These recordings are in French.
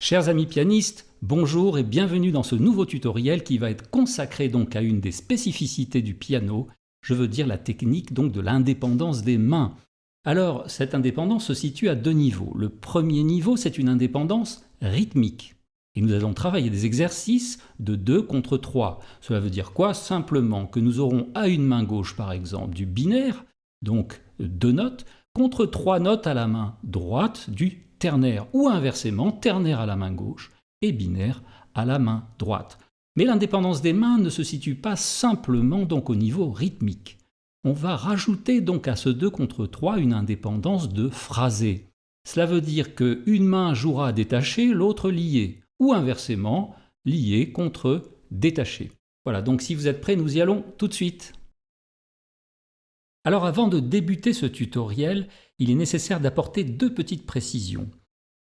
Chers amis pianistes, bonjour et bienvenue dans ce nouveau tutoriel qui va être consacré donc à une des spécificités du piano, je veux dire la technique donc de l'indépendance des mains. Alors, cette indépendance se situe à deux niveaux. Le premier niveau, c'est une indépendance rythmique. Et nous allons travailler des exercices de 2 contre 3. Cela veut dire quoi? Simplement que nous aurons à une main gauche, par exemple, du binaire, donc 2 notes, contre 3 notes à la main droite du ternaire, ou inversement, ternaire à la main gauche et binaire à la main droite. Mais l'indépendance des mains ne se situe pas simplement donc au niveau rythmique. On va rajouter donc à ce 2 contre 3 une indépendance de phrasé. Cela veut dire qu'une main jouera détachée, l'autre liée, ou inversement, liée contre détachée. Voilà, donc si vous êtes prêts, nous y allons tout de suite. Alors avant de débuter ce tutoriel, il est nécessaire d'apporter 2 petites précisions.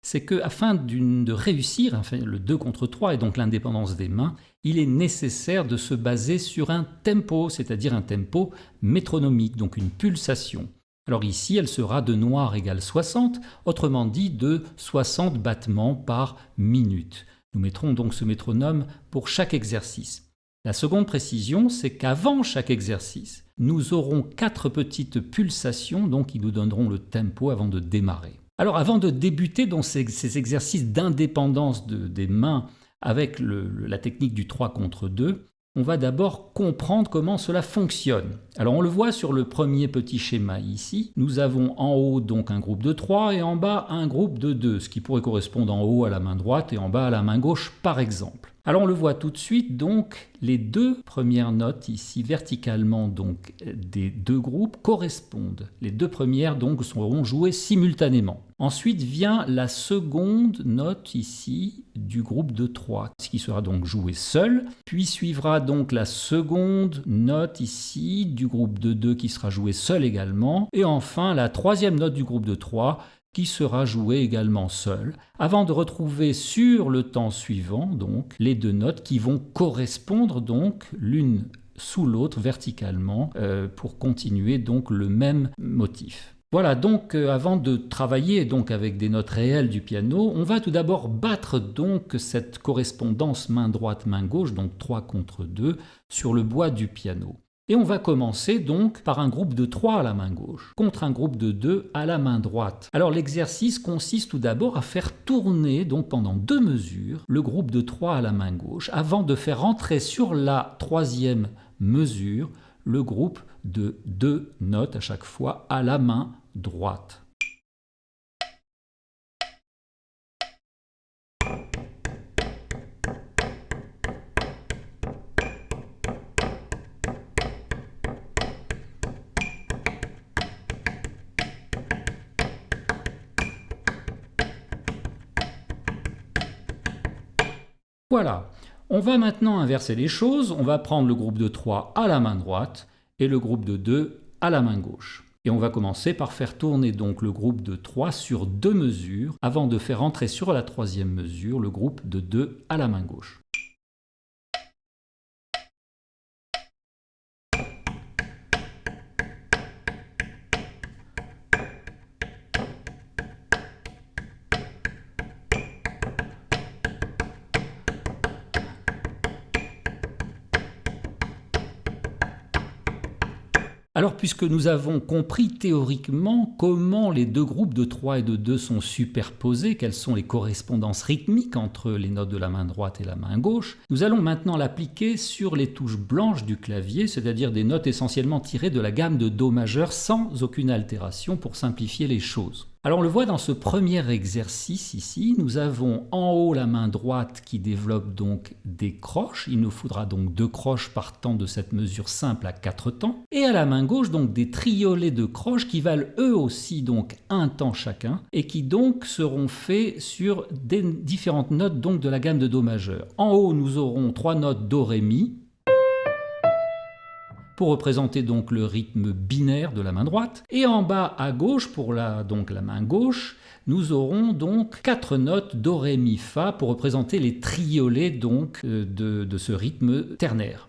C'est qu'afin de réussir le 2 contre 3 et donc l'indépendance des mains, il est nécessaire de se baser sur un tempo, c'est-à-dire un tempo métronomique, donc une pulsation. Alors ici, elle sera de noir égale 60, autrement dit de 60 battements par minute. Nous mettrons donc ce métronome pour chaque exercice. La seconde précision, c'est qu'avant chaque exercice, nous aurons 4 petites pulsations donc, qui nous donneront le tempo avant de démarrer. Alors avant de débuter dans ces exercices d'indépendance des mains avec la technique du 3 contre 2, on va d'abord comprendre comment cela fonctionne. Alors on le voit sur le premier petit schéma ici. Nous avons en haut donc un groupe de 3 et en bas un groupe de 2, ce qui pourrait correspondre en haut à la main droite et en bas à la main gauche par exemple. Alors on le voit tout de suite, donc les 2 premières notes ici verticalement donc des 2 groupes correspondent. Les 2 premières donc seront jouées simultanément. Ensuite vient la seconde note ici du groupe de 3, ce qui sera donc joué seul. Puis suivra donc la seconde note ici du groupe de 2 qui sera jouée seul également. Et enfin la troisième note du groupe de 3 qui sera jouée également seule, avant de retrouver sur le temps suivant donc les 2 notes qui vont correspondre donc l'une sous l'autre verticalement pour continuer donc le même motif. Voilà, donc avant de travailler donc avec des notes réelles du piano, on va tout d'abord battre donc cette correspondance main droite main gauche, donc 3 contre 2, sur le bois du piano. Et on va commencer donc par un groupe de 3 à la main gauche, contre un groupe de 2 à la main droite. Alors l'exercice consiste tout d'abord à faire tourner donc pendant 2 mesures le groupe de 3 à la main gauche, avant de faire entrer sur la troisième mesure le groupe de 2 notes à chaque fois à la main droite. Voilà, on va maintenant inverser les choses, on va prendre le groupe de 3 à la main droite et le groupe de 2 à la main gauche. Et on va commencer par faire tourner donc le groupe de 3 sur 2 mesures avant de faire entrer sur la troisième mesure le groupe de 2 à la main gauche. Alors, puisque nous avons compris théoriquement comment les 2 groupes de 3 et de 2 sont superposés, quelles sont les correspondances rythmiques entre les notes de la main droite et la main gauche, nous allons maintenant l'appliquer sur les touches blanches du clavier, c'est-à-dire des notes essentiellement tirées de la gamme de Do majeur sans aucune altération pour simplifier les choses. Alors on le voit dans ce premier exercice ici, nous avons en haut la main droite qui développe donc des croches, il nous faudra donc 2 croches partant de cette mesure simple à 4 temps, et à la main gauche donc des triolets de croches qui valent eux aussi donc 1 temps chacun, et qui donc seront faits sur des différentes notes donc de la gamme de Do majeur. En haut nous aurons 3 notes Do, Ré, Mi, pour représenter donc le rythme binaire de la main droite. Et en bas à gauche, pour la main gauche, nous aurons donc 4 notes Do, Ré, Mi, Fa pour représenter les triolets donc de ce rythme ternaire.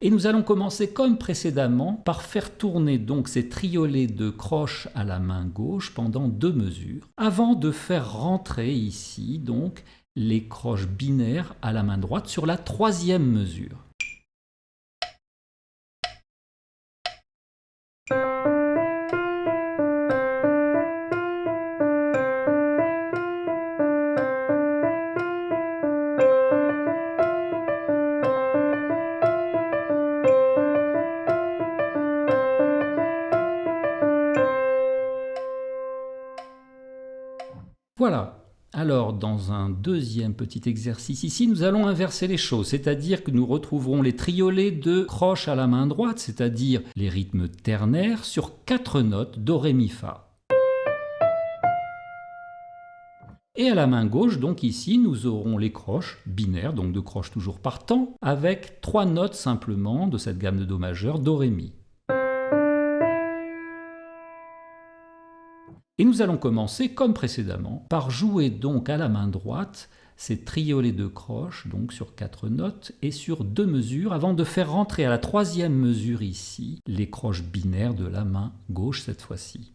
Et nous allons commencer comme précédemment par faire tourner donc ces triolets de croche à la main gauche pendant 2 mesures, avant de faire rentrer ici donc les croches binaires à la main droite sur la 3e mesure. Voilà. Alors, dans un deuxième petit exercice ici, nous allons inverser les choses, c'est-à-dire que nous retrouverons les triolets de croche à la main droite, c'est-à-dire les rythmes ternaires sur 4 notes do, ré, mi, fa. Et à la main gauche, donc ici, nous aurons les croches binaires, donc 2 croches toujours par temps, avec 3 notes simplement de cette gamme de do majeur, do, ré, mi. Et nous allons commencer, comme précédemment, par jouer donc à la main droite ces triolets de croche, donc sur 4 notes et sur 2 mesures, avant de faire rentrer à la 3e mesure ici les croches binaires de la main gauche cette fois-ci.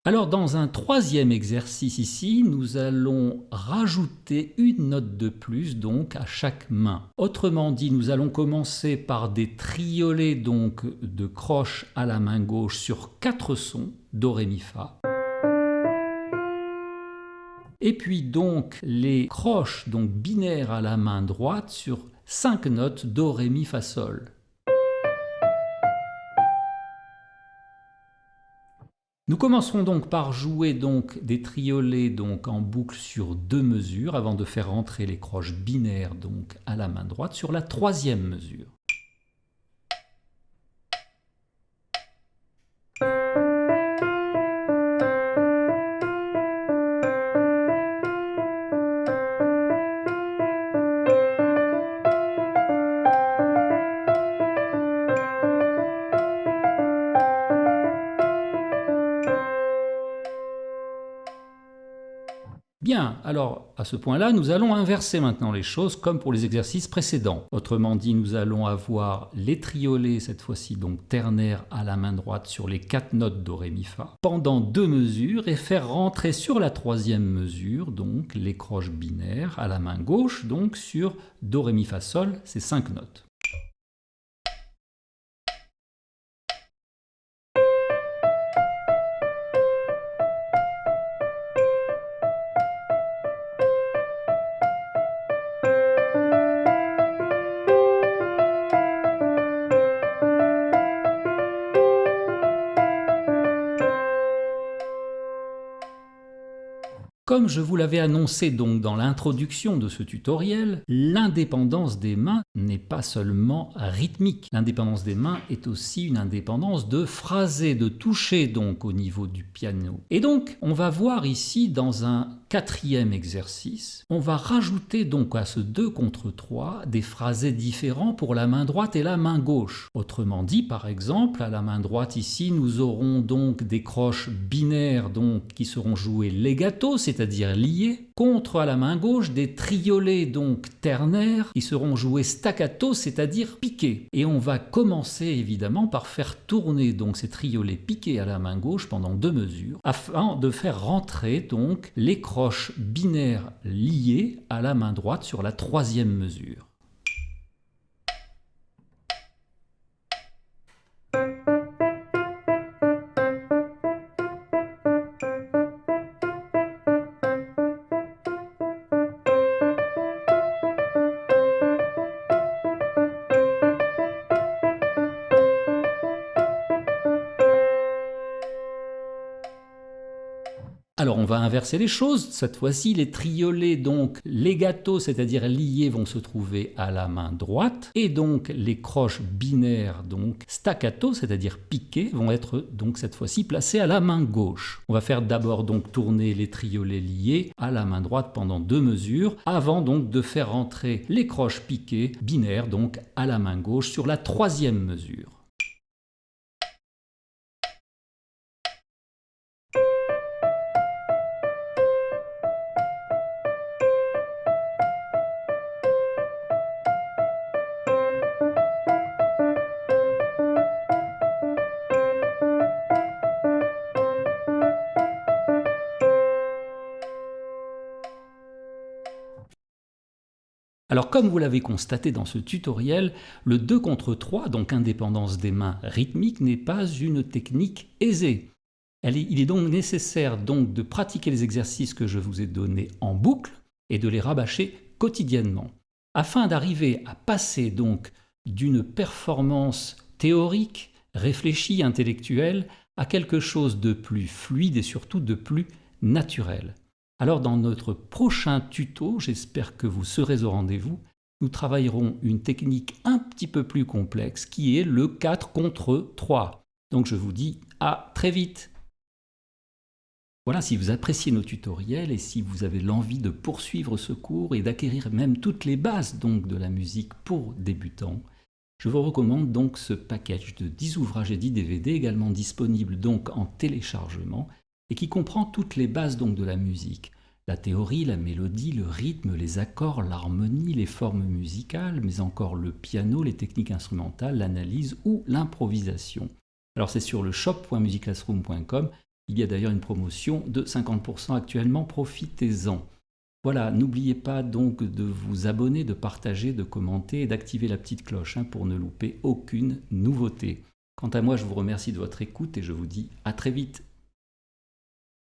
Alors dans un troisième exercice ici, nous allons rajouter une note de plus donc à chaque main. Autrement dit, nous allons commencer par des triolets donc de croche à la main gauche sur 4 sons, do, ré, mi, fa. Et puis donc les croches donc binaires à la main droite sur 5 notes, do, ré, mi, fa, sol. Nous commencerons donc par jouer donc des triolets donc en boucle sur 2 mesures avant de faire rentrer les croches binaires donc à la main droite sur la 3e mesure. Bien, alors à ce point-là, nous allons inverser maintenant les choses comme pour les exercices précédents. Autrement dit, nous allons avoir les triolets, cette fois-ci donc ternaires à la main droite sur les 4 notes do, ré, mi, fa, pendant 2 mesures et faire rentrer sur la 3e mesure donc les croches binaires à la main gauche donc sur do, ré, mi, fa, sol, ces 5 notes. Comme je vous l'avais annoncé donc dans l'introduction de ce tutoriel, l'indépendance des mains n'est pas seulement rythmique. L'indépendance des mains est aussi une indépendance de phrasé, de toucher donc au niveau du piano. Et donc on va voir ici dans un 4e exercice, on va rajouter donc à ce 2 contre 3 des phrasés différents pour la main droite et la main gauche. Autrement dit, par exemple, à la main droite ici, nous aurons donc des croches binaires donc qui seront jouées legato, c'est-à-dire liées, contre à la main gauche des triolets donc ternaires qui seront joués staccato, c'est-à-dire piqués. Et on va commencer évidemment par faire tourner donc ces triolets piqués à la main gauche pendant 2 mesures, afin de faire rentrer donc les croches binaires liées à la main droite sur la 3e mesure. Alors on va inverser les choses, cette fois-ci les triolets, donc legato, c'est-à-dire liés, vont se trouver à la main droite, et donc les croches binaires, donc staccato, c'est-à-dire piquées, vont être donc cette fois-ci placées à la main gauche. On va faire d'abord donc tourner les triolets liés à la main droite pendant 2 mesures, avant donc de faire rentrer les croches piquées binaires donc à la main gauche sur la 3e mesure. Alors comme vous l'avez constaté dans ce tutoriel, le 2 contre 3, donc indépendance des mains rythmique, n'est pas une technique aisée. Il est donc nécessaire de pratiquer les exercices que je vous ai donnés en boucle et de les rabâcher quotidiennement, afin d'arriver à passer donc d'une performance théorique, réfléchie, intellectuelle, à quelque chose de plus fluide et surtout de plus naturel. Alors dans notre prochain tuto, j'espère que vous serez au rendez-vous, nous travaillerons une technique un petit peu plus complexe qui est le 4 contre 3. Donc je vous dis à très vite. Voilà, si vous appréciez nos tutoriels et si vous avez l'envie de poursuivre ce cours et d'acquérir même toutes les bases donc de la musique pour débutants, je vous recommande donc ce package de 10 ouvrages et 10 DVD également disponible donc en téléchargement et qui comprend toutes les bases donc de la musique. La théorie, la mélodie, le rythme, les accords, l'harmonie, les formes musicales, mais encore le piano, les techniques instrumentales, l'analyse ou l'improvisation. Alors c'est sur le shop.musiclassroom.com. Il y a d'ailleurs une promotion de 50% actuellement, profitez-en. Voilà, n'oubliez pas donc de vous abonner, de partager, de commenter et d'activer la petite cloche pour ne louper aucune nouveauté. Quant à moi, je vous remercie de votre écoute et je vous dis à très vite.